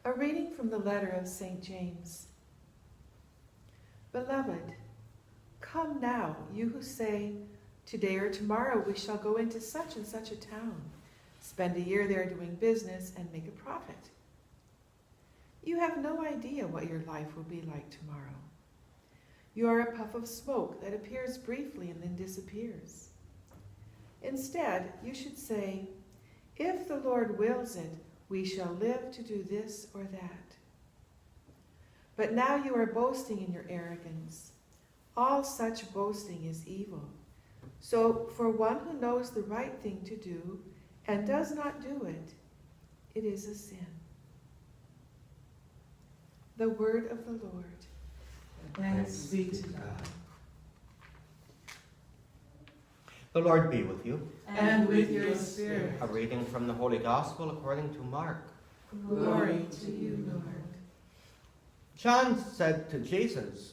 A reading from the letter of St. James. Beloved, come now, you who say, today or tomorrow we shall go into such and such a town, spend a year there doing business, and make a profit. You have no idea what your life will be like tomorrow. You are a puff of smoke that appears briefly and then disappears. Instead, you should say, if the Lord wills it, we shall live to do this or that. But now you are boasting in your arrogance. All such boasting is evil. So for one who knows the right thing to do and does not do it, it is a sin. The word of the Lord. Thanks be to God. The Lord be with you. And with your spirit. A reading from the Holy Gospel according to Mark. Glory to you, Lord. John said to Jesus,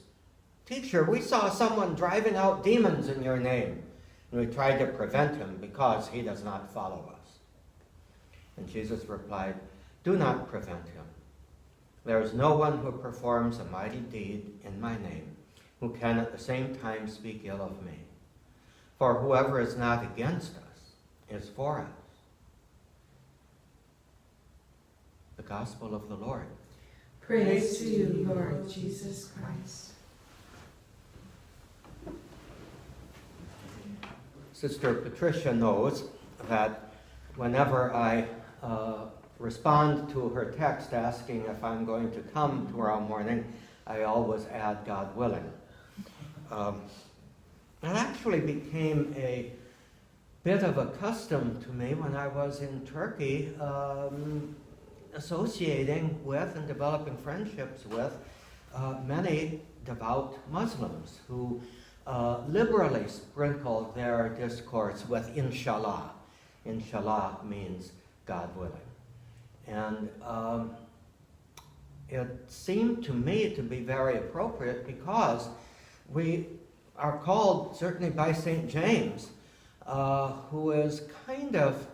Teacher, we saw someone driving out demons in your name, and we tried to prevent him because he does not follow us. And Jesus replied, Do not prevent him. There is no one who performs a mighty deed in my name who can at the same time speak ill of me. For whoever is not against us is for us. The Gospel of the Lord. Praise to you, Lord Jesus Christ. Sister Patricia knows that whenever I respond to her text asking if I'm going to come tomorrow morning, I always add God willing. It actually became a bit of a custom to me when I was in Turkey, associating with and developing friendships with many devout Muslims who liberally sprinkle their discourse with Insh-Allah. Insh-Allah means God willing. And it seemed to me to be very appropriate because we are called, certainly by St. James, who is kind of,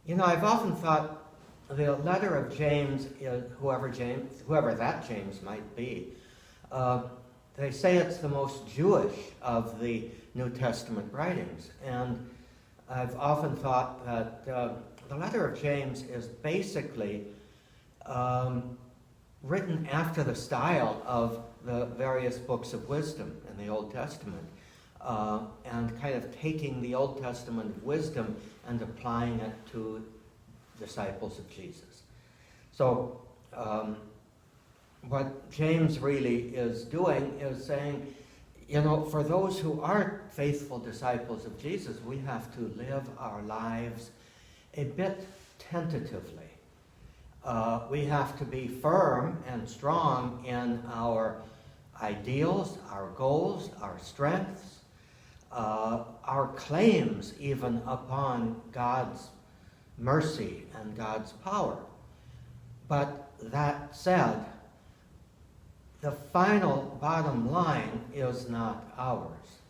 I've often thought the letter of James, whoever that James might be, they say it's the most Jewish of the New Testament writings. And I've often thought that the letter of James is basically written after the style of the various books of wisdom in the Old Testament, and kind of taking the Old Testament wisdom and applying it to disciples of Jesus. So what James really is doing is saying, for those who aren't faithful disciples of Jesus, we have to live our lives a bit tentatively. We have to be firm and strong in our ideals, our goals, our strengths, our claims even upon God's mercy and God's power. But that said, the final bottom line is not ours.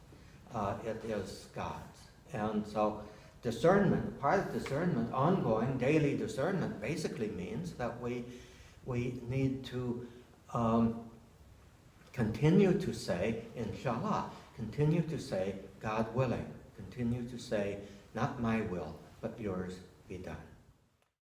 It is God's. And so discernment, part of discernment, ongoing daily discernment, basically means that we need to continue to say, Insh-Allah, continue to say, God willing, continue to say, not my will, but yours be done.